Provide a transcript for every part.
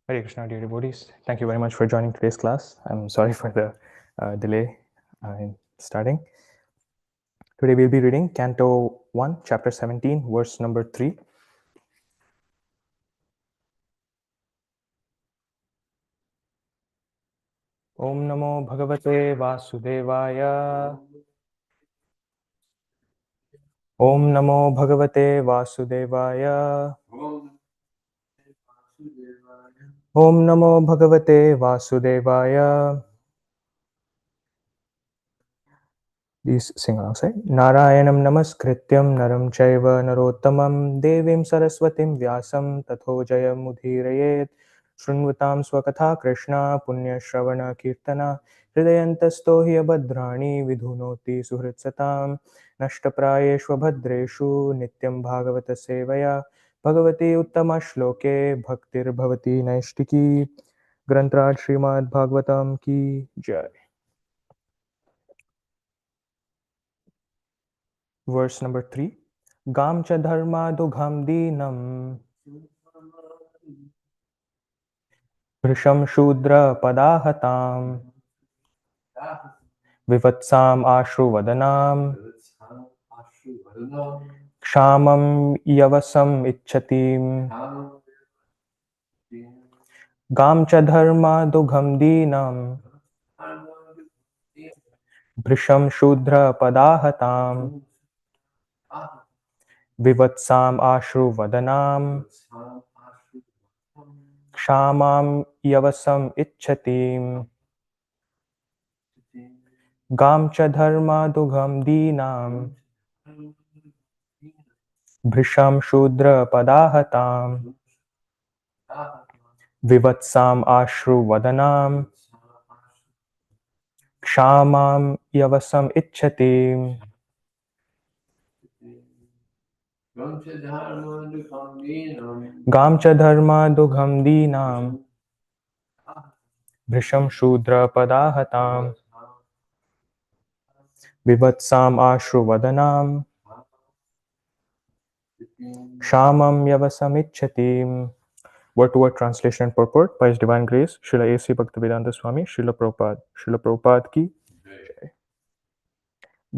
Hare Krishna, dear devotees. Thank you very much for joining today's class. I'm sorry for the delay in starting. Today we'll be reading Canto 1, Chapter 17, verse number 3. Om Namo Bhagavate Vasudevaya. Om Namo Bhagavate Vasudevaya. Om Namo Bhagavate Vasudevaya. Please sing alongside. Narayanam namaskrityam naram chaiva narottamam devim saraswatim vyasam tatho jayam udhirayet शृण्वतां स्वकथा Krishna पुण्यश्रवण कीर्तना हृदयन्तस्तो हि अभद्राणि विधुनोति सुहृत्सतां नष्टप्रायेष्व भद्रेषु नित्यं भागवत सेवया भगवती उत्तमश्लोके भक्तिर्भवति नैष्टिकी ग्रंथराज श्रीमद् भागवतम की जय. Verse number 3. Gam cha dharma dugham dinam vrisham shudra padahatam vivatsam ashruvadanam kshamam yavasam ichchatim. Gam cha dharma dugham dinam vrisham shudra padahatam vivatsam ashruvadanam kshamam yavasam ichchatim. Gam cha dharma dugham dinam Bhrisham Shudra Padahatam Vivatsam Ashru Vadanam Kshamam Yavasam Ichchati. Gam cha dharma dugham dinam Bhrisham Shudra Padahatam Vivatsam Ashru Vadanam Kshamam Yavasam Ichchati. Word to word translation and purport by His Divine Grace, Srila A.C. Bhaktivedanta Swami, Srila Prabhupada. Srila Prabhupada ki.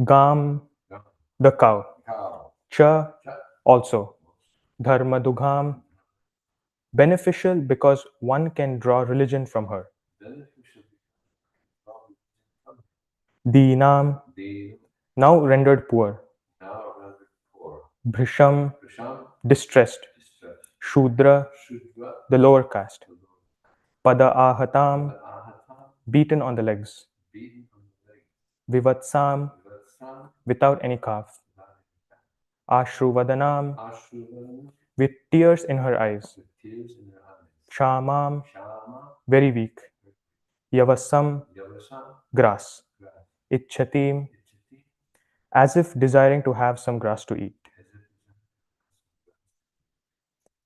Gam, the cow. Cha, also. Dharma dugham, beneficial because one can draw religion from her. Dinam, now rendered poor. Bhrisham, distressed. Shudra, the lower caste. Pada ahatam, beaten on the legs. Vivatsam, without any calf. Ashru vadanam, with tears in her eyes. Kshamam, very weak. Yavasam, grass. Ichchatim, as if desiring to have some grass to eat.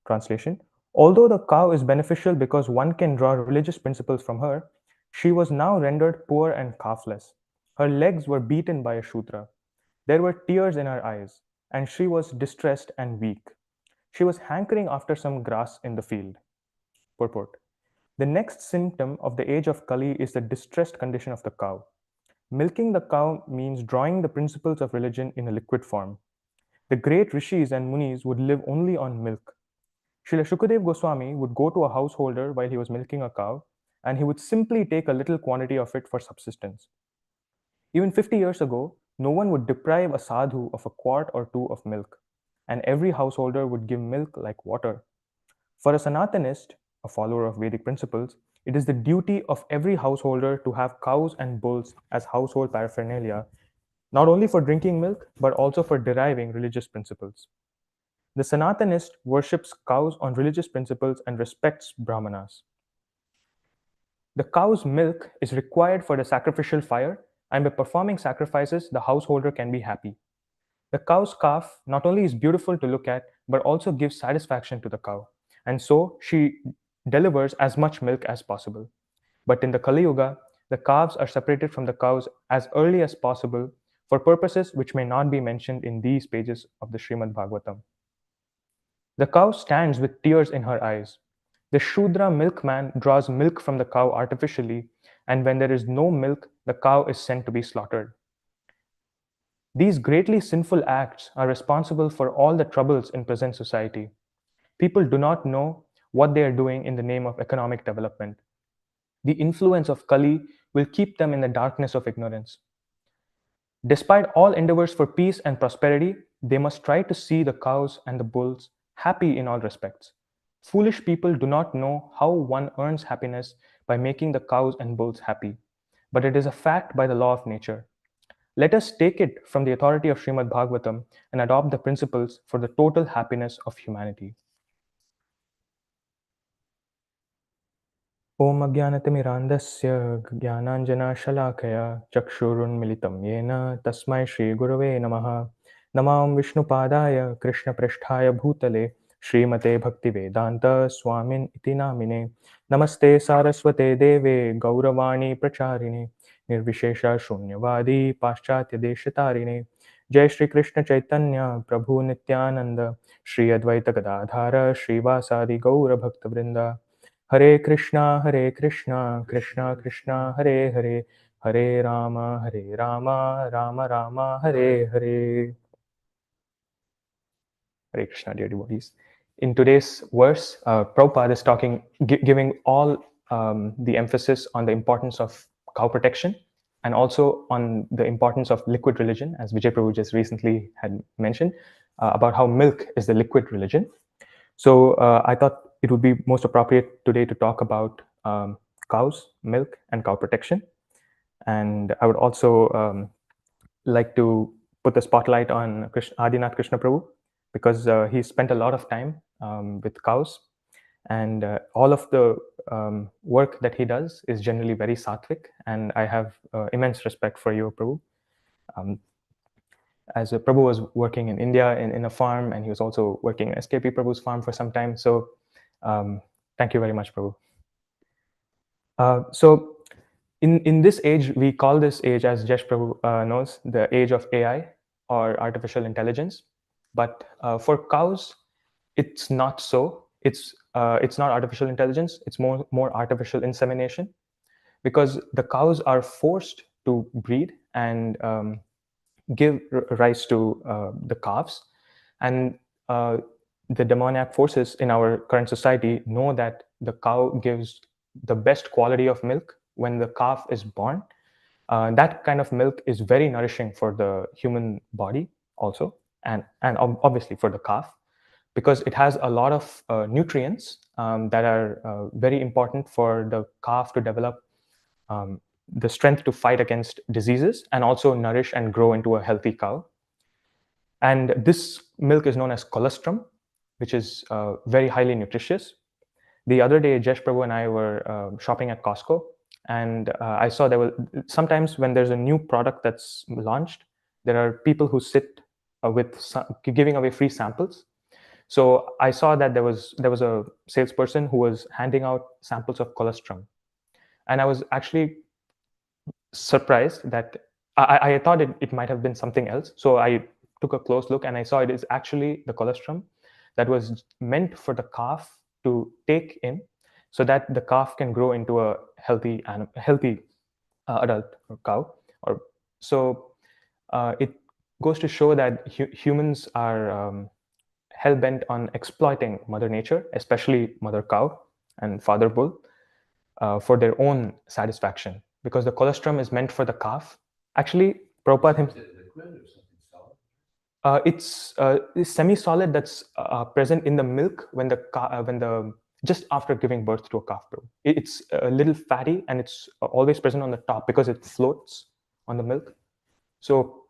Translation. Although the cow is beneficial because one can draw religious principles from her, she was now rendered poor and calfless. Her legs were beaten by a Shudra. There were tears in her eyes, and she was distressed and weak. She was hankering after some grass in the field. Purport. The next symptom of the age of Kali is the distressed condition of the cow. Milking the cow means drawing the principles of religion in a liquid form. The great rishis and munis would live only on milk. Srila Shukadev Goswami would go to a householder while he was milking a cow, and he would simply take a little quantity of it for subsistence. Even 50 years ago, no one would deprive a sadhu of a quart or two of milk, and every householder would give milk like water. For a Sanatanist, a follower of Vedic principles, it is the duty of every householder to have cows and bulls as household paraphernalia, not only for drinking milk, but also for deriving religious principles. The Sanatanist worships cows on religious principles and respects Brahmanas. The cow's milk is required for the sacrificial fire, and by performing sacrifices, the householder can be happy. The cow's calf not only is beautiful to look at, but also gives satisfaction to the cow, and so she delivers as much milk as possible. But in the Kali Yuga, the calves are separated from the cows as early as possible for purposes which may not be mentioned in these pages of the Srimad Bhagavatam. The cow stands with tears in her eyes. The Shudra milkman draws milk from the cow artificially, and when there is no milk, the cow is sent to be slaughtered. These greatly sinful acts are responsible for all the troubles in present society. People do not know what they are doing in the name of economic development. The influence of Kali will keep them in the darkness of ignorance. Despite all endeavors for peace and prosperity, they must try to see the cows and the bulls happy in all respects. Foolish people do not know how one earns happiness by making the cows and bulls happy, but it is a fact by the law of nature. Let us take it from the authority of Srimad Bhagavatam and adopt the principles for the total happiness of humanity. ॐ अज्ञानतिमिरान्धस्य ज्ञानाञ्जनशलाकया चक्षुरुन्मिलितं येन तस्मै श्रीगुरवे नमः। नमो विष्णुपादाय कृष्णपृष्ठाय भूतले श्रीमते भक्तिवेदान्त स्वामिन् इति नामिने। नमस्ते सारस्वते देवे गौरवाणी प्रचारिणे निर्विशेष शून्यवादी पाश्चात्यदेशतारिणे। जय श्री कृष्ण चैतन्य प्रभु नित्यानंद श्री अद्वैत गदाधर श्रीवासादि गौर भक्तवृंद। हरे कृष्णा कृष्णा कृष्णा हरे हरे, हरे Ram Ram Ram Hare Hare. Hare Krishna, dear devotees. In today's verse, Prabhupada is giving all the emphasis on the importance of cow protection and also on the importance of liquid religion, as Vijay Prabhu just recently had mentioned, about how milk is the liquid religion. So I thought it would be most appropriate today to talk about cows, milk, and cow protection. And I would also like to put the spotlight on Adinath Krishna Prabhu, because he spent a lot of time with cows, and all of the work that he does is generally very sattvic, and I have immense respect for you, Prabhu. As Prabhu was working in India in a farm, and he was also working in SKP Prabhu's farm for some time. So thank you very much, Prabhu. So in this age, we call this age, as Jesh Prabhu knows, the age of AI or artificial intelligence. But for cows, it's not so. It's not artificial intelligence. It's more artificial insemination, because the cows are forced to breed and give rise to the calves, and the demoniac forces in our current society know that the cow gives the best quality of milk when the calf is born. That kind of milk is very nourishing for the human body also, and obviously for the calf, because it has a lot of nutrients that are very important for the calf to develop the strength to fight against diseases and also nourish and grow into a healthy cow. And this milk is known as colostrum, which is very highly nutritious. The other day, Jesh Prabhu and I were shopping at Costco, and I saw there were sometimes when there's a new product that's launched, there are people who sit giving away free samples. So I saw that there was a salesperson who was handing out samples of colostrum, and I was actually surprised that I thought it might have been something else. So I took a close look, and I saw it is actually the colostrum that was meant for the calf to take in, so that the calf can grow into a healthy adult cow. Or so it goes to show that humans are hell bent on exploiting Mother Nature, especially Mother Cow and Father Bull, for their own satisfaction, because the colostrum is meant for the calf. Actually, Prabhupada himself. It's semi-solid that's present in the milk when the just after giving birth to a calf. It's a little fatty, and it's always present on the top because it floats on the milk. So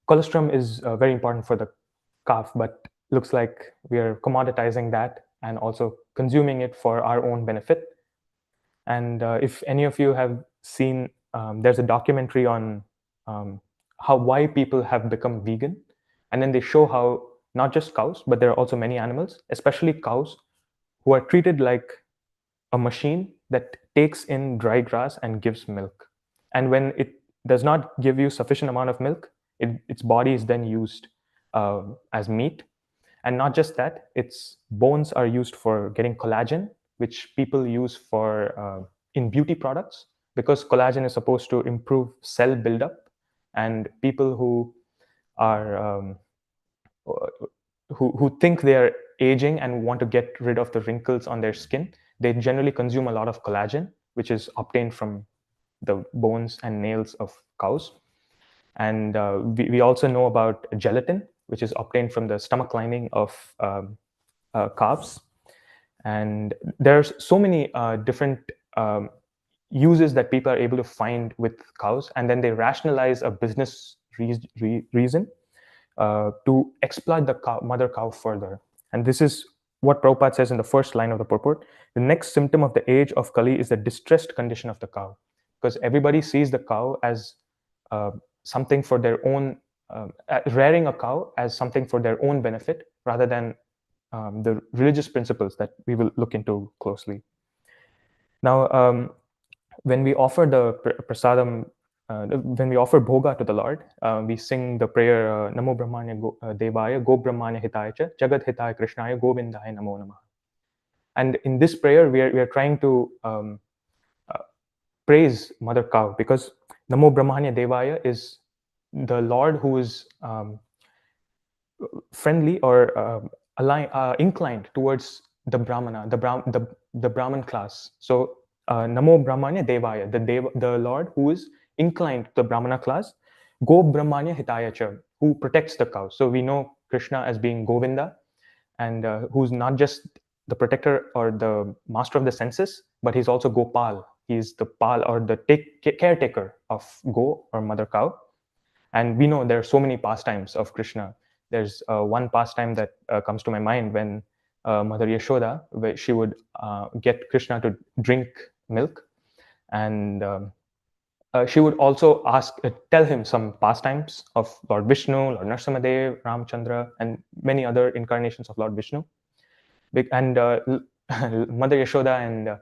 colostrum is very important for the calf, but looks like we are commoditizing that and also consuming it for our own benefit. And if any of you have seen, there's a documentary on why people have become vegan, and then they show how not just cows, but there are also many animals, especially cows, who are treated like a machine that takes in dry grass and gives milk. And when it does not give you sufficient amount of milk, its body is then used as meat. And not just that, its bones are used for getting collagen, which people use for in beauty products, because collagen is supposed to improve cell buildup, and people who are who think they are aging and want to get rid of the wrinkles on their skin, they generally consume a lot of collagen, which is obtained from the bones and nails of cows. And we also know about gelatin, which is obtained from the stomach lining of calves. And there's so many different uses that people are able to find with cows, and then they rationalize a business reason to exploit the mother cow further. And this is what Prabhupada says in the first line of the purport. The next symptom of the age of Kali is the distressed condition of the cow, because everybody sees the cow as something for their own, rearing a cow as something for their own benefit rather than the religious principles that we will look into closely. Now, when we offer the prasadam, when we offer bhoga to the Lord, we sing the prayer Namo Brahmanya Devaya Go Brahmanya Hitaya Cha Jagat Hitaya Krishnaya Govindaya Namo Namah. And in this prayer, we are trying to praise Mother Cow, because Namo Brahmanya Devaya is the Lord who is friendly or inclined towards the Brahmana, the Brahman class. So Namo Brahmanya Devaya, the Lord who is inclined to the Brahmana class, Go Brahmanya Hitaya Cha, who protects the cow. So we know Krishna as being Govinda, and who's not just the protector or the master of the senses, but he's also Gopal. He's the pal or the caretaker of Go or mother cow. And we know there are so many pastimes of Krishna. There's one pastime that comes to my mind when Mother Yashoda, where she would get Krishna to drink milk, and she would also tell him some pastimes of Lord Vishnu, Lord Narasimhadev, Ramchandra, and many other incarnations of Lord Vishnu. And Mother Yashoda and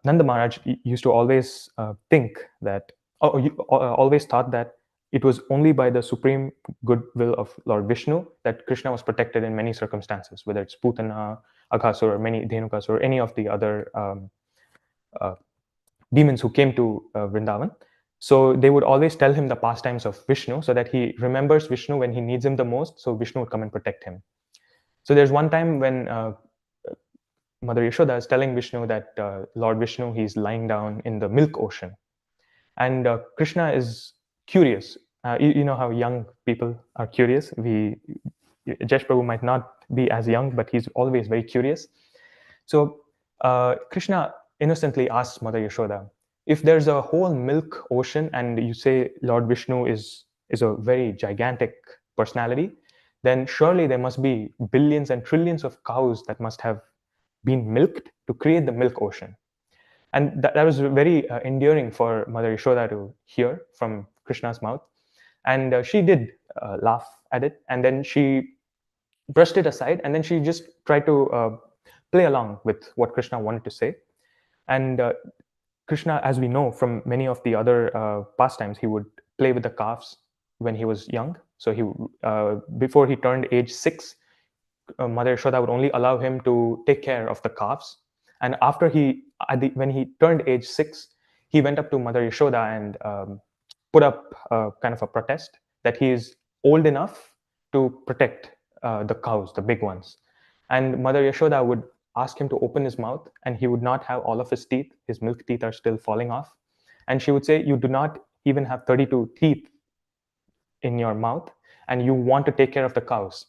Nanda Maharaj used to always think that, always thought that it was only by the supreme goodwill of Lord Vishnu that Krishna was protected in many circumstances, whether it's Putana, Aghasur, or many Dhenukasur, or any of the other demons who came to Vrindavan. So they would always tell him the pastimes of Vishnu so that he remembers Vishnu when he needs him the most, so Vishnu would come and protect him. So there's one time when Mother Yashoda is telling Vishnu that Lord Vishnu, he's lying down in the milk ocean. And Krishna is curious. You know how young people are curious. Jesh Prabhu might not be as young, but he's always very curious. So Krishna innocently asks Mother Yashoda, if there's a whole milk ocean and you say Lord Vishnu is a very gigantic personality, then surely there must be billions and trillions of cows that must have been milked to create the milk ocean. And that was very endearing for Mother Yashoda to hear from Krishna's mouth. And she did laugh at it, and then she brushed it aside, and then she just tried to play along with what Krishna wanted to say. And Krishna, as we know from many of the other pastimes, he would play with the calves when he was young. So before he turned age 6, Mother Yashoda would only allow him to take care of the calves. And after when he turned age 6, he went up to Mother Yashoda and put up kind of a protest that he is old enough to protect the cows, the big ones. And Mother Yashoda would ask him to open his mouth, and he would not have all of his teeth. His milk teeth are still falling off. And she would say, you do not even have 32 teeth in your mouth, and you want to take care of the cows.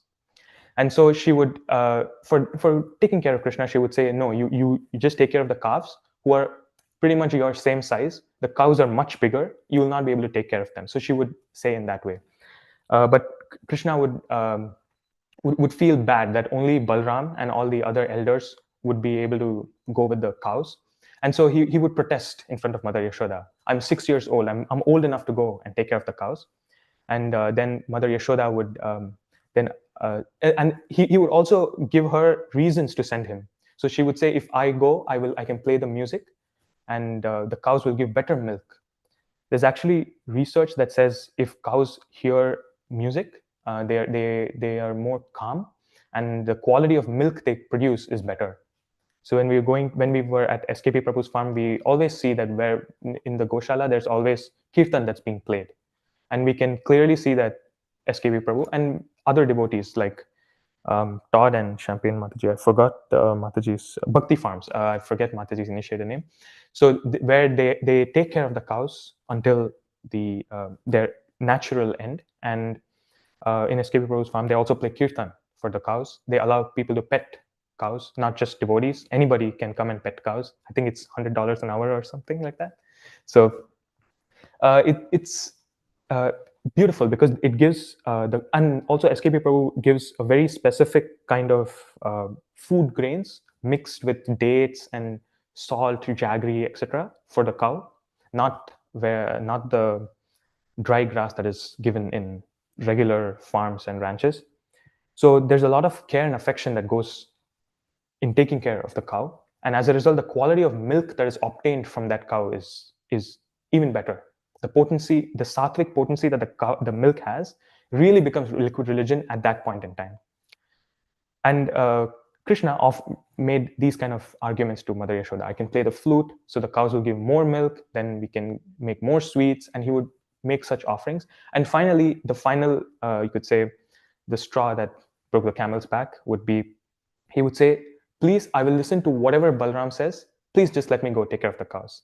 And so she would, for taking care of Krishna, she would say, no, you just take care of the calves who are pretty much your same size. The cows are much bigger. You will not be able to take care of them. So she would say in that way. But Krishna would feel bad that only Balram and all the other elders would be able to go with the cows. And so he would protest in front of Mother Yashoda. I'm 6 years old. I'm old enough to go and take care of the cows. And then Mother Yashoda would and he would also give her reasons to send him. So she would say, if I go, I can play the music, and the cows will give better milk. There's actually research that says if cows hear music, they are more calm, and the quality of milk they produce is better. So when we were at SKP Prabhu's farm, we always see that where in the Goshala, there's always kirtan that's being played. And we can clearly see that SKP Prabhu and other devotees like Todd and Champagne Mataji, I forgot Mataji's Bhakti Farms. I forget Mataji's initiator name. So where they take care of the cows until their natural end. And in SKP Prabhu's farm, they also play kirtan for the cows. They allow people to pet cows, not just devotees. Anybody can come and pet cows. I think it's $100 an hour or something like that. So it's beautiful because it gives and also SKP Prabhu gives a very specific kind of food grains mixed with dates and salt, jaggery, etc. for the cow, not the dry grass that is given in regular farms and ranches. So there's a lot of care and affection that goes in taking care of the cow, and as a result, the quality of milk that is obtained from that cow is even better. The potency, the sattvic potency that the milk has, really becomes liquid religion at that point in time. And Krishna made these kind of arguments to Mother Yashoda. I can play the flute, so the cows will give more milk, then we can make more sweets, and he would make such offerings. And finally, the final, you could say, the straw that broke the camel's back would be, he would say, please, I will listen to whatever Balram says. Please just let me go take care of the cows.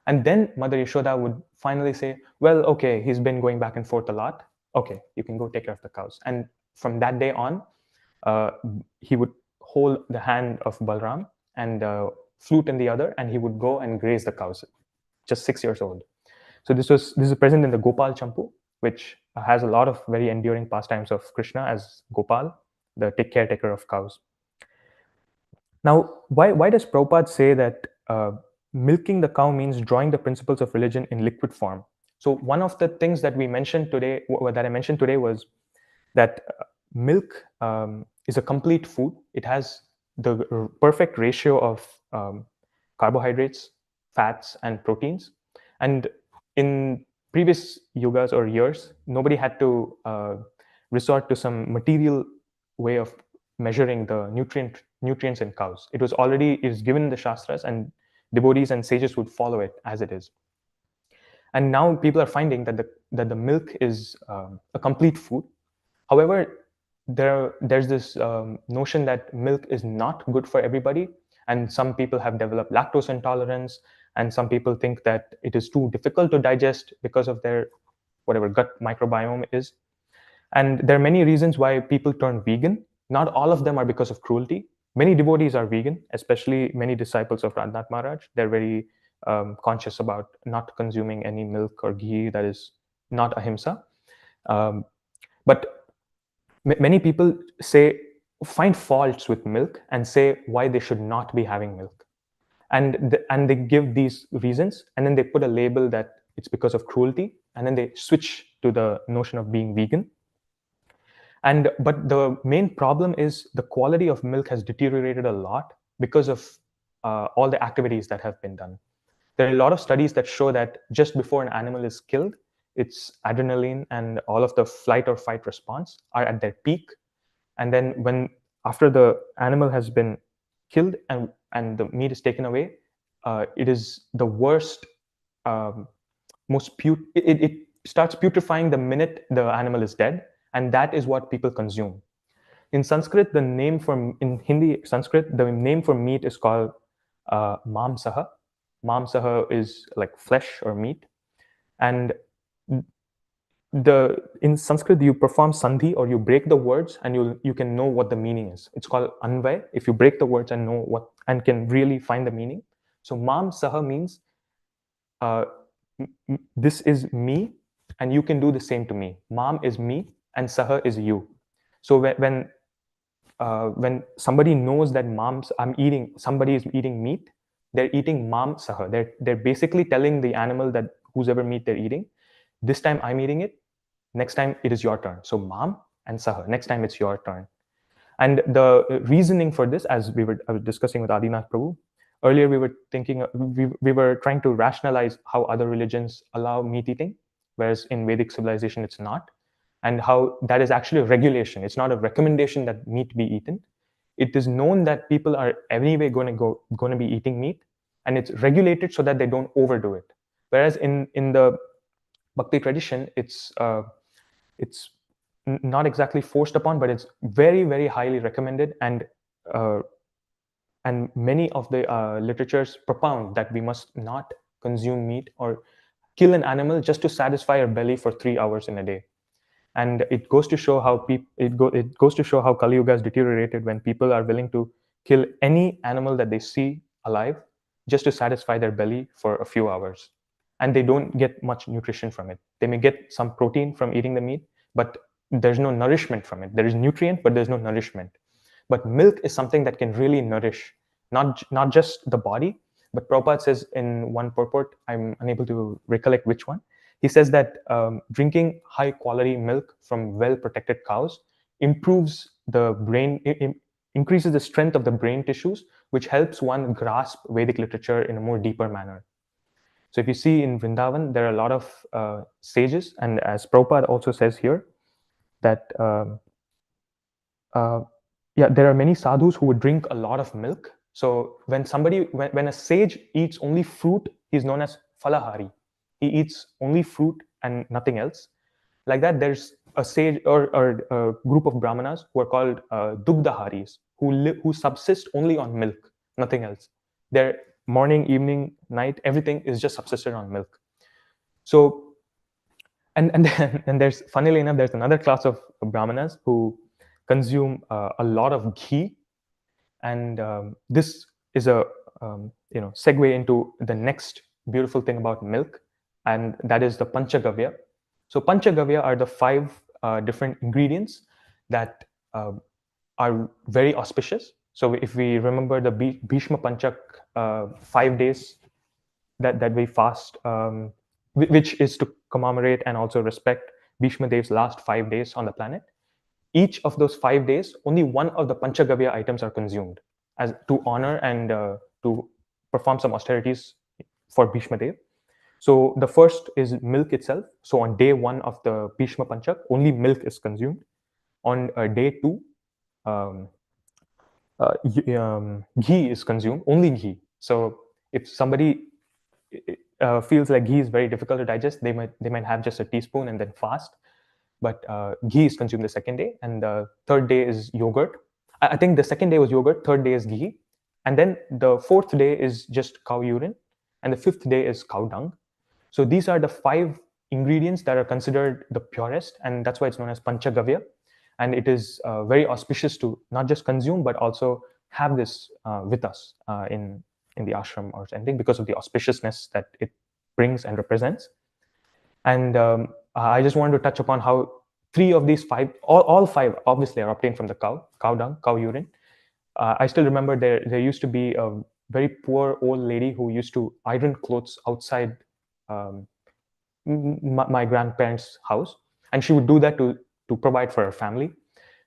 And then Mother Yashoda would finally say, well, okay, he's been going back and forth a lot. Okay, you can go take care of the cows. And from that day on, he would hold the hand of Balram and flute in the other, and he would go and graze the cows, just 6 years old. So this is present in the Gopal Champu, which has a lot of very enduring pastimes of Krishna as Gopal, the caretaker of cows. Now, why does Prabhupada say that milking the cow means drawing the principles of religion in liquid form? So one of the things that I mentioned today was that milk is a complete food. It has the perfect ratio of carbohydrates, fats, and proteins. And in previous yugas or years, nobody had to resort to some material way of measuring the nutrients in cows. It is given in the Shastras, and devotees and sages would follow it as it is. And now people are finding that the milk is a complete food. However, there's this notion that milk is not good for everybody, and some people have developed lactose intolerance, and some people think that it is too difficult to digest because of their whatever gut microbiome is. And there are many reasons why people turn vegan. Not all of them are because of cruelty. Many devotees are vegan, especially many disciples of Radhanath Maharaj. They're very conscious about not consuming any milk or ghee that is not ahimsa. But many people find faults with milk and say why they should not be having milk. And they give these reasons, and then they put a label that it's because of cruelty, and then they switch to the notion of being vegan. But the main problem is the quality of milk has deteriorated a lot because of all the activities that have been done. There are a lot of studies that show that just before an animal is killed, its adrenaline and all of the flight or fight response are at their peak. And then after the animal has been killed and the meat is taken away, it is the worst, it starts putrefying the minute the animal is dead, and that is what people consume. In Sanskrit, in Hindi, Sanskrit, the name for meat is called mamsaha. Mamsaha is like flesh or meat. And in Sanskrit, you perform sandhi, or you break the words, and you can know what the meaning is. It's called anvay, if you break the words and know what, and can really find the meaning. So mamsaha means this is me, and you can do the same to me. Mam is me, and saha is you. So when somebody knows that somebody is eating meat, they're eating mam saha. They're basically telling the animal that whoever meat they're eating, this time I'm eating it, next time it is your turn. So mam and saha, next time it's your turn. And the reasoning for this, as I was discussing with Adinath Prabhu, earlier we were trying to rationalize how other religions allow meat eating, whereas in Vedic civilization it's not, and how that is actually a regulation. It's not a recommendation that meat be eaten. it is known that people are anyway going to be eating meat, and it's regulated so that they don't overdo it. Whereas in the Bhakti tradition, it's not exactly forced upon, but it's very, very highly recommended, uh, and many of the literatures propound that we must not consume meat or kill an animal just to satisfy our belly for 3 hours in a day. And it goes to show how it goes to show how Kali Yuga has deteriorated when people are willing to kill any animal that they see alive just to satisfy their belly for a few hours, and they don't get much nutrition from it. They may get some protein from eating the meat, but there's no nourishment from it. There is nutrient, but there's no nourishment. But milk is something that can really nourish not just the body, but Prabhupada says in one purport, I'm unable to recollect which one, he says that drinking high quality milk from well protected cows improves the brain, increases the strength of the brain tissues, which helps one grasp Vedic literature in a more deeper manner. So if you see in Vrindavan, there are a lot of sages, and as Prabhupada also says here, that there are many sadhus who would drink a lot of milk. So when a sage eats only fruit, he's known as falahari. He eats only fruit and nothing else. Like that, there's a sage or a group of brahmanas who are called dugdaharis, who subsist only on milk, nothing else. Their morning, evening, night, everything is just subsisted on milk. So, and there's, funnily enough, there's another class of brahmanas who consume a lot of ghee, and this is a segue into the next beautiful thing about milk, and that is the panchagavya. So panchagavya are the 5 different ingredients that are very auspicious. So if we remember the Bhishma Panchak 5 days that we fast, which is to commemorate and also respect Bhishma Dev's last 5 days on the planet. Each of those 5 days, only one of the Panchagavya items are consumed as to honor and to perform some austerities for Bhishma Dev. So the first is milk itself. So on day 1 of the Bhishma Panchak, only milk is consumed. On day 2, ghee is consumed, only ghee. So if somebody feels like ghee is very difficult to digest, they might have just a teaspoon and then fast. But ghee is consumed the second day, and the third day is yogurt. I think the second day was yogurt, third day is ghee, and then the fourth day is just cow urine, and the fifth day is cow dung. So these are the 5 ingredients that are considered the purest, and that's why it's known as Panchagavya. And it is very auspicious to not just consume, but also have this with us in the ashram or anything, because of the auspiciousness that it brings and represents. And I just wanted to touch upon how 3 of these 5, all 5 obviously are obtained from the cow dung, cow urine. I still remember there used to be a very poor old lady who used to iron clothes outside my grandparents' house, and she would do that to provide for her family.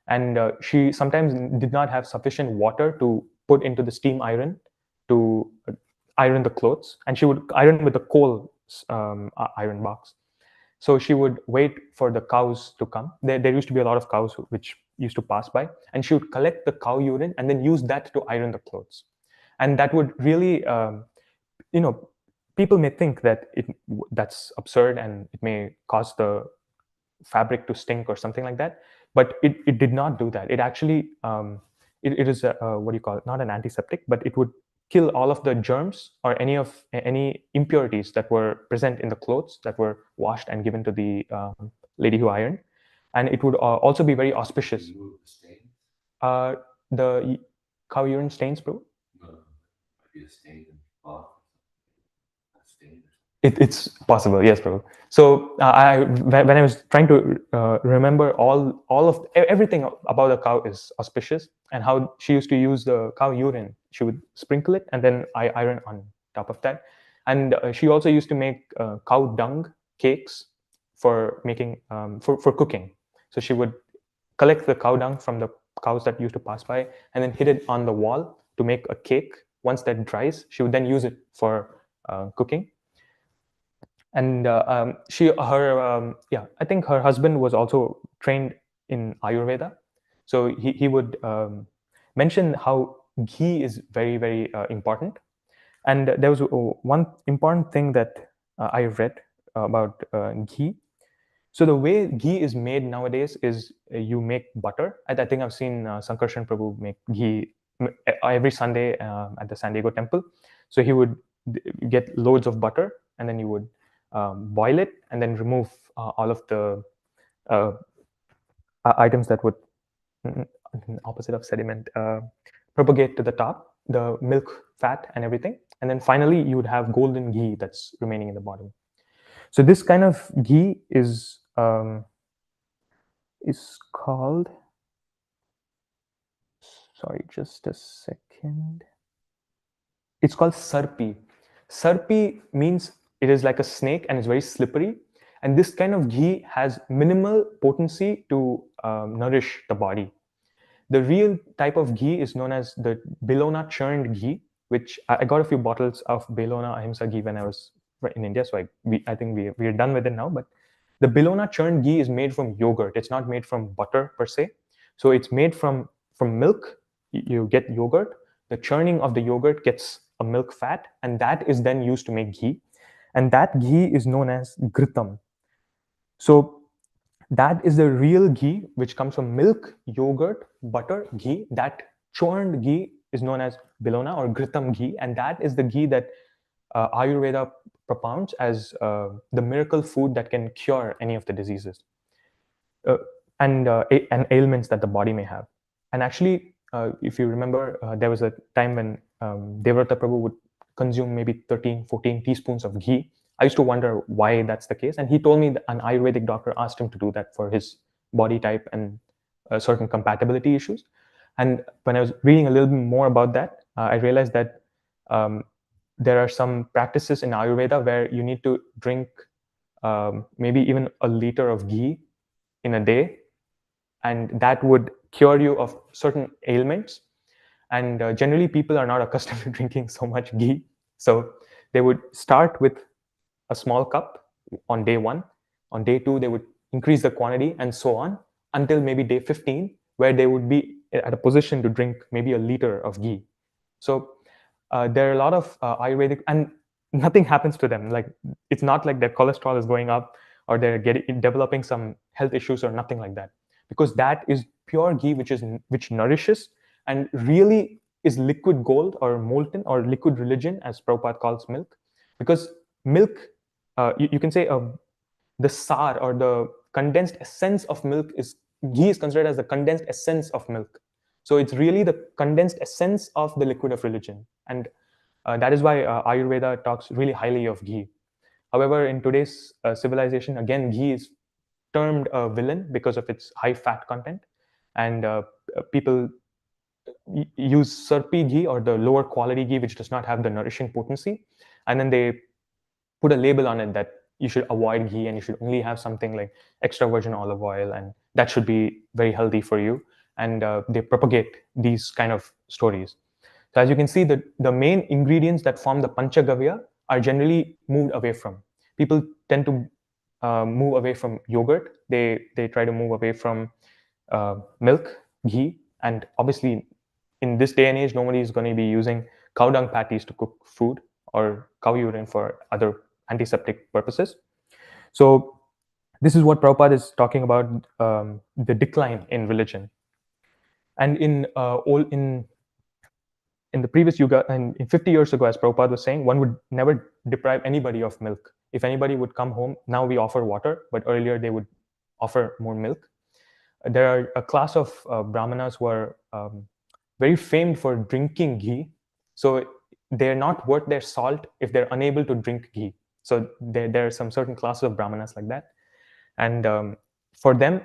And she sometimes did not have sufficient water to put into the steam iron to iron the clothes, and she would iron with the coal iron box. So she would wait for the cows to come. There used to be a lot of cows which used to pass by, and she would collect the cow urine and then use that to iron the clothes. And that would really, people may think that that's absurd and it may cause the fabric to stink or something like that, but it did not do that. It actually, it is what do you call it? Not an antiseptic, but it would kill all of the germs or any impurities that were present in the clothes that were washed and given to the lady who ironed. And it would also be very auspicious. The cow urine stains, bro? It's possible, yes, bro. So when I was trying to remember all of everything about the cow is auspicious, and how she used to use the cow urine. She would sprinkle it and then iron on top of that. And she also used to make cow dung cakes for making for cooking. So she would collect the cow dung from the cows that used to pass by and then hit it on the wall to make a cake. Once that dries, she would then use it for cooking. And I think her husband was also trained in Ayurveda, so he would mention how ghee is very, very important. And there was one important thing that I read about ghee. So the way ghee is made nowadays is you make butter. I think I've seen Sankarshan Prabhu make ghee every Sunday at the San Diego temple. So he would get loads of butter, and then you would boil it, and then remove all of the uh, items that would, opposite of sediment, propagate to the top, the milk, fat, and everything. And then finally, you would have golden ghee that's remaining in the bottom. So this kind of ghee is called, sorry, just a second. It's called sarpi. Sarpi means it is like a snake and it's very slippery. And this kind of ghee has minimal potency to nourish the body. The real type of ghee is known as the Bellona churned ghee, which I got a few bottles of Bellona Ahimsa ghee when I was in India. So I think we are done with it now. But the Bellona churned ghee is made from yogurt. It's not made from butter per se. So it's made from milk. You get yogurt. The churning of the yogurt gets a milk fat, and that is then used to make ghee. And that ghee is known as ghritam. So that is the real ghee, which comes from milk, yogurt, butter, ghee. That churned ghee is known as Bellona or Ghritam ghee, and that is the ghee that Ayurveda propounds as the miracle food that can cure any of the diseases and ailments that the body may have. And actually, if you remember, there was a time when Devrata Prabhu would consume maybe 13, 14 teaspoons of ghee. I used to wonder why that's the case. And he told me that an Ayurvedic doctor asked him to do that for his body type and certain compatibility issues. And when I was reading a little bit more about that, I realized that there are some practices in Ayurveda where you need to drink maybe even a liter of ghee in a day, and that would cure you of certain ailments. And generally, people are not accustomed to drinking so much ghee. So they would start with a small cup on day 1. On day 2, they would increase the quantity and so on until maybe day 15, where they would be at a position to drink maybe a liter of ghee. So there are a lot of Ayurvedic, and nothing happens to them. Like, it's not like their cholesterol is going up or they're developing some health issues or nothing like that, because that is pure ghee, which nourishes and really is liquid gold or molten or liquid religion, as Prabhupada calls milk. Because milk, you can say the sar or the condensed essence of milk is ghee is considered as the condensed essence of milk. So it's really the condensed essence of the liquid of religion. And that is why Ayurveda talks really highly of ghee. However, in today's civilization, again, ghee is termed a villain because of its high fat content. And people use surpi ghee or the lower quality ghee, which does not have the nourishing potency. And then they put a label on it that you should avoid ghee and you should only have something like extra virgin olive oil, and that should be very healthy for you. And they propagate these kind of stories. So as you can see, the main ingredients that form the Panchagavya are generally moved away from. People tend to move away from yogurt. They try to move away from milk, ghee, and obviously in this day and age, nobody is going to be using cow dung patties to cook food or cow urine for other antiseptic purposes. So this is what Prabhupada is talking about, the decline in religion. And in the previous yuga, and in 50 years ago, as Prabhupada was saying, one would never deprive anybody of milk. If anybody would come home, now we offer water, but earlier they would offer more milk. There are a class of brahmanas who are very famed for drinking ghee. So they're not worth their salt if they're unable to drink ghee. So there are some certain classes of brahmanas like that. And for them,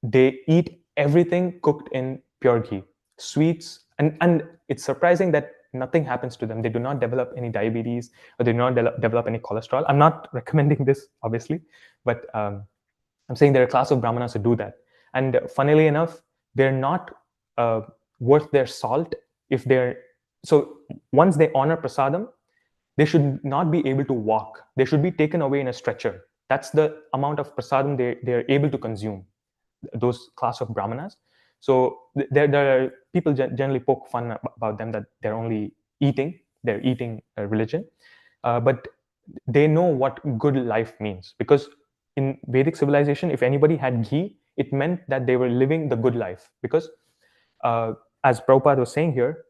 they eat everything cooked in pure ghee, sweets. And it's surprising that nothing happens to them. They do not develop any diabetes or they do not develop any cholesterol. I'm not recommending this, obviously, but I'm saying there are a class of brahmanas who do that. And funnily enough, they're not worth their salt if they're, so once they honor prasadam, they should not be able to walk. They should be taken away in a stretcher. That's the amount of prasadam they're able to consume, those class of brahmanas. So there are people generally poke fun about them that they're only eating, they're eating religion, but they know what good life means. Because in Vedic civilization, if anybody had ghee, it meant that they were living the good life. Because as Prabhupada was saying here,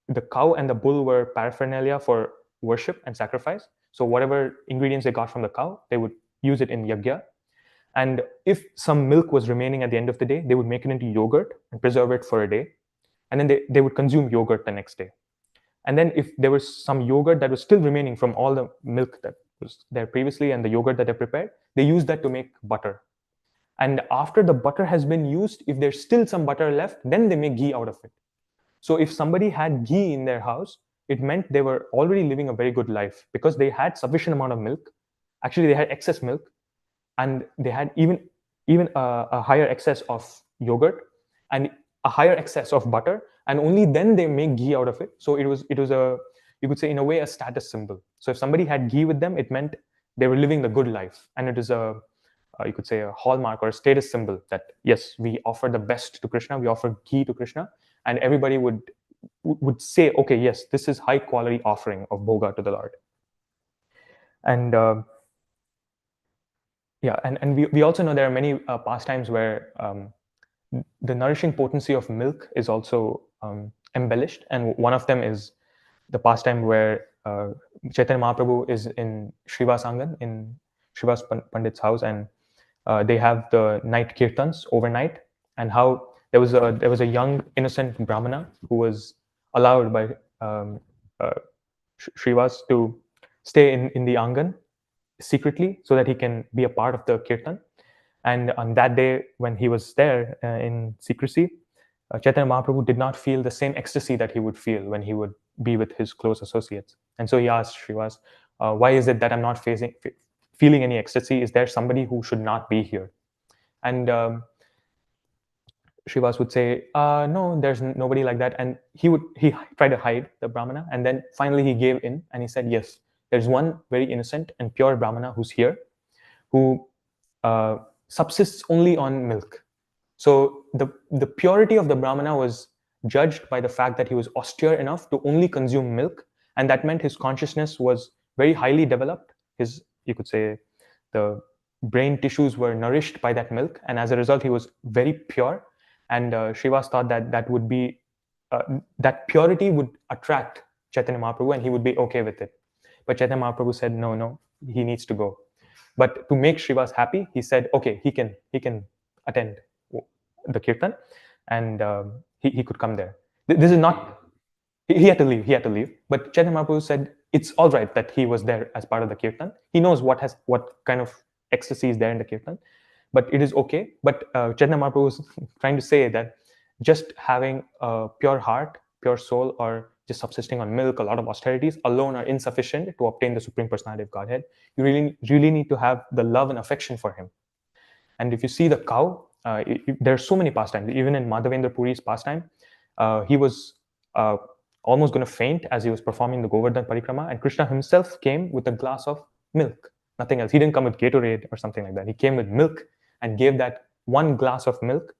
the cow and the bull were paraphernalia for worship and sacrifice. So whatever ingredients they got from the cow, they would use it in yajna. And if some milk was remaining at the end of the day, they would make it into yogurt and preserve it for a day. And then they would consume yogurt the next day. And then if there was some yogurt that was still remaining from all the milk that was there previously and the yogurt that they prepared, they use that to make butter. And after the butter has been used, if there's still some butter left, then they make ghee out of it. So if somebody had ghee in their house, it meant they were already living a very good life because they had sufficient amount of milk. Actually, they had excess milk, and they had even a higher excess of yogurt and a higher excess of butter, and only then they make ghee out of it. So it was a, you could say, in a way, a status symbol. So if somebody had ghee with them, it meant they were living the good life, and it is a you could say a hallmark or a status symbol that yes, we offer the best to Krishna, we offer ghee to Krishna, and everybody would say, okay, yes, this is high quality offering of bhoga to the Lord. And yeah, and we also know there are many pastimes where the nourishing potency of milk is also embellished, and one of them is the pastime where Chaitanya Mahaprabhu is in Srivas Angan, in Srivas Pandit's house, and they have the night kirtans overnight, and how there was a young innocent brahmana who was allowed by Srivas to stay in the Angan secretly so that he can be a part of the kirtan. And on that day, when he was there in secrecy, Chaitanya Mahaprabhu did not feel the same ecstasy that he would feel when he would be with his close associates. And so he asked Srivas, why is it that I'm not feeling any ecstasy? Is there somebody who should not be here? And Srivas would say, no, there's nobody like that. And he tried to hide the brahmana. And then finally he gave in and he said, yes, there's one very innocent and pure brahmana who's here, who subsists only on milk. So the purity of the brahmana was judged by the fact that he was austere enough to only consume milk, and that meant his consciousness was very highly developed. His, you could say, the brain tissues were nourished by that milk, and as a result, he was very pure. And Srivas thought that that would be that purity would attract Chaitanya Mahaprabhu, and he would be okay with it. But Chaitanya Mahaprabhu said, no, he needs to go. But to make Srivas happy, he said, okay, he can attend the kirtan, and he could come there. This is not, he had to leave. But Chaitanya Mahaprabhu said, it's all right that he was there as part of the kirtan. He knows what kind of ecstasy is there in the kirtan, but it is okay. But Chaitanya Mahaprabhu was trying to say that just having a pure heart, pure soul, or just subsisting on milk, a lot of austerities alone are insufficient to obtain the Supreme Personality of Godhead. You really need to have the love and affection for him. And if you see the cow, there are so many pastimes. Even in Madhavendra Puri's pastime, he was almost going to faint as he was performing the Govardhan Parikrama, and Krishna himself came with a glass of milk, nothing else. He didn't come with Gatorade or something like that. He came with milk and gave that one glass of milk,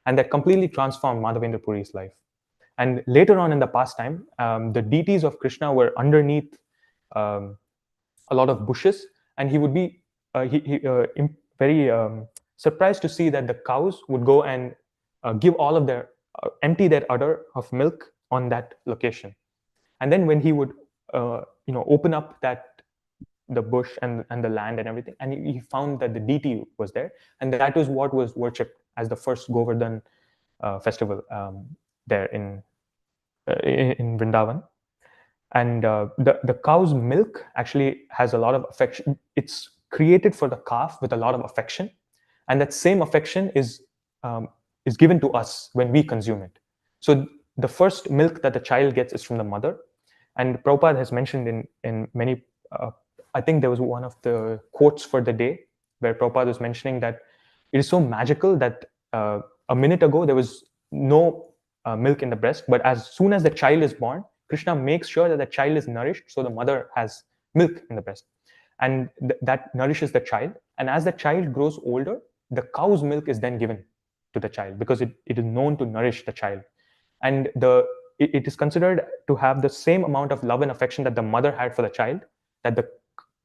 and that completely transformed Madhavendra Puri's life. And later on in the pastime, the deities of Krishna were underneath a lot of bushes, and he would be very surprised to see that the cows would go and give all of their empty their udder of milk on that location. And then when he would open up the bush and the land and everything, and he found that the deity was there, and that was what was worshipped as the first Govardhan festival there in Vrindavan. And the cow's milk actually has a lot of affection. It's created for the calf with a lot of affection, and that same affection is given to us when we consume it. So the first milk that the child gets is from the mother. And Prabhupada has mentioned in many, I think there was one of the quotes for the day where Prabhupada was mentioning that it is so magical that a minute ago there was no milk in the breast, but as soon as the child is born, Krishna makes sure that the child is nourished, so the mother has milk in the breast. And that nourishes the child. And as the child grows older, the cow's milk is then given to the child because it is known to nourish the child. and it is considered to have the same amount of love and affection that the mother had for the child, that the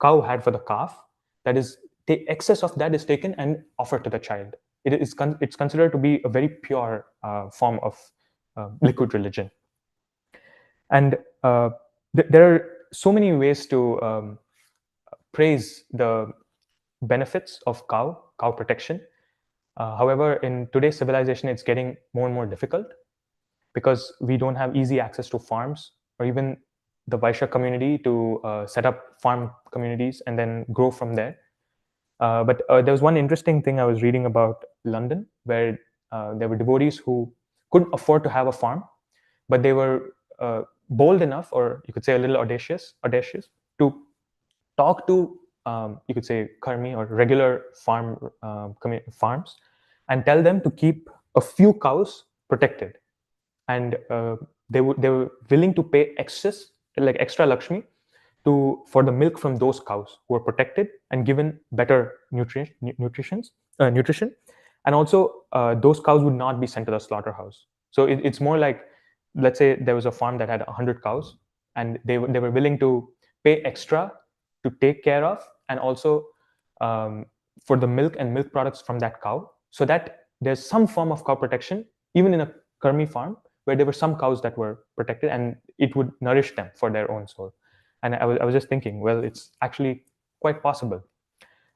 cow had for the calf. That is, the excess of that is taken and offered to the child. It's considered to be a very pure form of liquid religion. And there are so many ways to praise the benefits of cow protection. However, in today's civilization, it's getting more and more difficult because we don't have easy access to farms or even the Vaishya community to set up farm communities and then grow from there. But there was one interesting thing I was reading about London, where there were devotees who couldn't afford to have a farm, but they were bold enough, or you could say a little audacious, to talk to you could say karmi or regular farms, and tell them to keep a few cows protected, and they were willing to pay excess, like extra Lakshmi, for the milk from those cows who were protected and given better nutrition, and also those cows would not be sent to the slaughterhouse. So it's more like, let's say there was a farm that had 100 cows, and they were willing to pay extra to take care of, and also for the milk and milk products from that cow, so that there's some form of cow protection even in a karmi farm where there were some cows that were protected, and it would nourish them for their own soul. And I was just thinking, well, it's actually quite possible.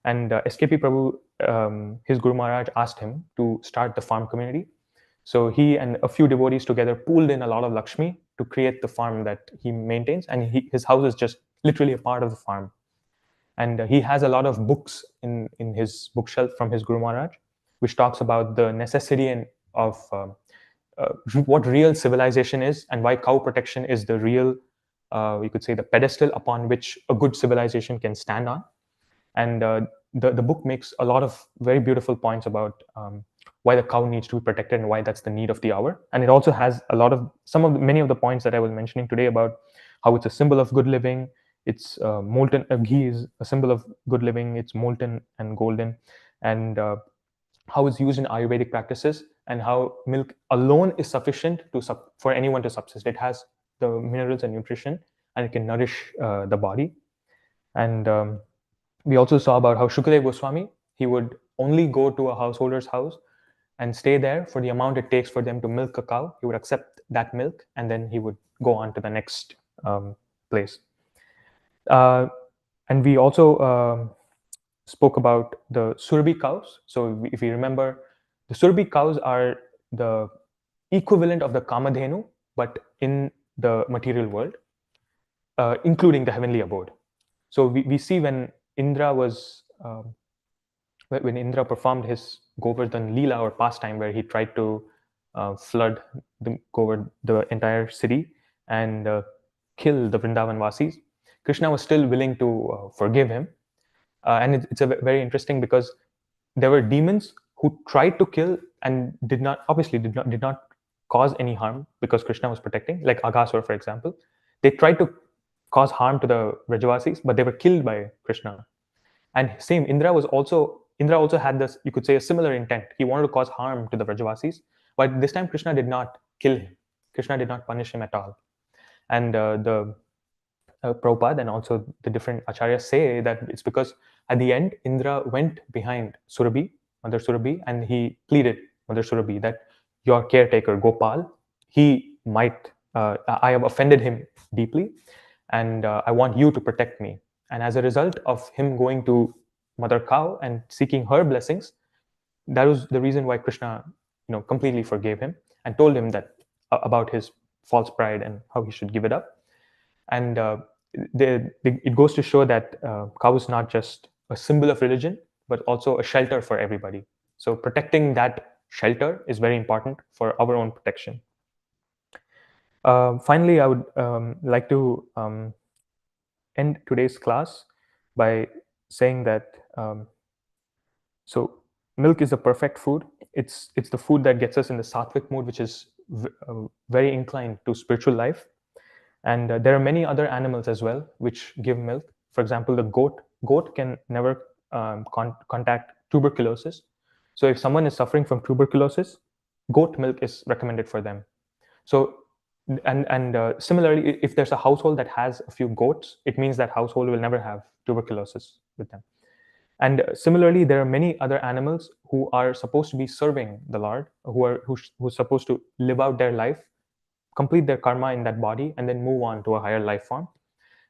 And SKP Prabhu, his Guru Maharaj asked him to start the farm community. So he and a few devotees together pooled in a lot of Lakshmi to create the farm that he maintains. And his house is just literally a part of the farm. And he has a lot of books in his bookshelf from his Guru Maharaj, which talks about the necessity of what real civilization is, and why cow protection is the real, you could say, the pedestal upon which a good civilization can stand on. And the book makes a lot of very beautiful points about why the cow needs to be protected and why that's the need of the hour. And it also has many of the points that I was mentioning today about how it's a symbol of good living. It's molten ghee is a symbol of good living. It's molten and golden, and how it's used in Ayurvedic practices, and how milk alone is sufficient for anyone to subsist. It has the minerals and nutrition, and it can nourish the body. And we also saw about how Shukadeva Goswami, he would only go to a householder's house and stay there for the amount it takes for them to milk a cow. He would accept that milk, and then he would go on to the next place. And we also spoke about the Surabhi cows. So if you remember, the Surabhi cows are the equivalent of the Kamadhenu, but in the material world, including the heavenly abode. So we see when Indra performed his Govardhan Leela, or pastime, where he tried to flood the entire city and kill the Vrindavan Vasis, Krishna was still willing to forgive him. And it's very interesting because there were demons who tried to kill and did not cause any harm because Krishna was protecting, like Aghasura, for example. They tried to cause harm to the Vrajavasis, but they were killed by Krishna. And same, Indra also had this, you could say, a similar intent. He wanted to cause harm to the Vrajavasis, but this time Krishna did not kill him. Krishna did not punish him at all. And the Prabhupada and also the different acharyas say that it's because at the end, Indra went behind Surabhi, Mother Surabhi, and he pleaded, Mother Surabhi, that your caretaker, Gopal, I have offended him deeply, and I want you to protect me. And as a result of him going to Mother Cow and seeking her blessings, that was the reason why Krishna, completely forgave him and told him that about his false pride and how he should give it up. And it goes to show that cow is not just a symbol of religion, but also a shelter for everybody. So protecting that shelter is very important for our own protection. Finally, I would like to end today's class by saying that so milk is a perfect food. It's the food that gets us in the sattvic mood, which is very inclined to spiritual life. And there are many other animals as well which give milk. For example, the goat can never contact tuberculosis. So if someone is suffering from tuberculosis, goat milk is recommended for them. So, and similarly, if there's a household that has a few goats, it means that household will never have tuberculosis with them. And similarly, there are many other animals who are supposed to be serving the Lord, who's supposed to live out their life, complete their karma in that body, and then move on to a higher life form.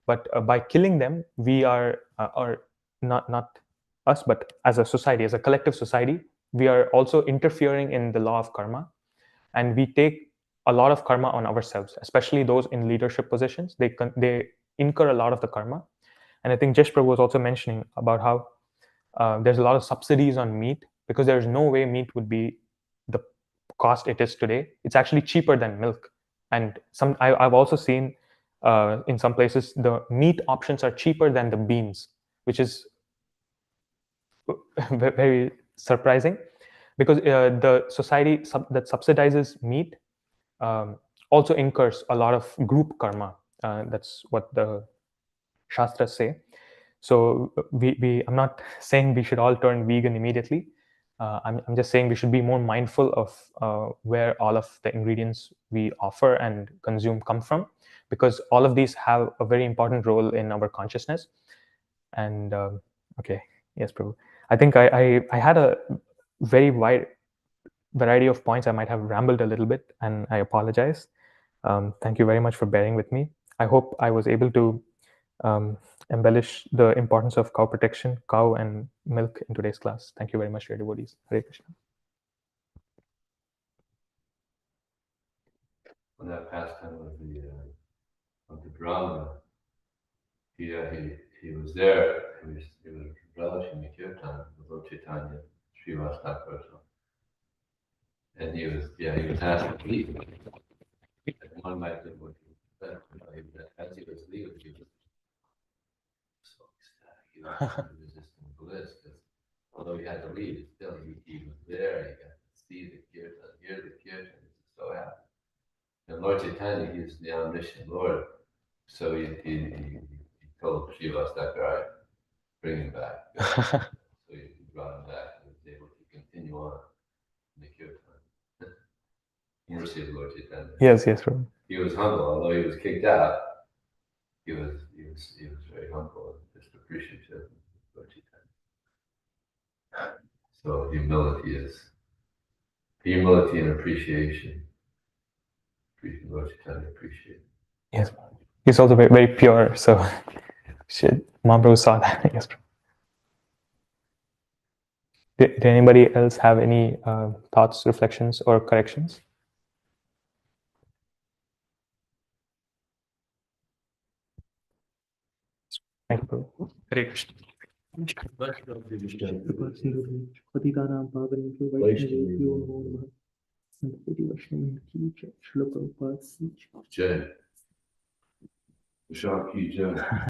But by killing them, we are, or not us, but as a society, as a collective society, we are also interfering in the law of karma, and we take a lot of karma on ourselves, especially those in leadership positions. They incur a lot of the karma. And I think Jesh Prabhu was also mentioning about how there's a lot of subsidies on meat, because there's no way meat would be the cost it is today. It's actually cheaper than milk. And I've also seen in some places the meat options are cheaper than the beans, which is very surprising, because the society that subsidizes meat also incurs a lot of group karma. That's what the Shastras say. So I'm not saying we should all turn vegan immediately. I'm just saying we should be more mindful of where all of the ingredients we offer and consume come from, because all of these have a very important role in our consciousness. And okay, yes, Prabhu. I think I had a very wide variety of points. I might have rambled a little bit, and I apologize. Thank you very much for bearing with me. I hope I was able to embellish the importance of cow protection, cow and milk in today's class. Thank you very much, dear devotees. Hare Krishna. On that pastime of the Brahma, he was there. He was relishing the kirtan with Lord Chaitanya, Srivas Thakur, and he was asked to leave. And one might think what he said, as he was leaving, he was so ecstatic. He was resisting bliss, because although he had to leave, still he was there. He got to see the kirtan, hear the kirtan. He was so happy. And Lord Chaitanya, he is the omniscient Lord. So he told Srivas Thakur, bring him back. So he brought him back and was able to continue on in the kirtan. Mercy of Lord Chaitanya. Yes, right. He was humble, although he was kicked out. He was very humble and just appreciative of Lord Chaitanya. So humility and appreciation. Lord Chaitanya appreciate. Yes, he's also very, very pure. So, Mahaprabhu saw that. Yes. Did anybody else have any thoughts, reflections, or corrections? Thank you, Prabhu. Hare Krishna. Jai. Vishal ki jai.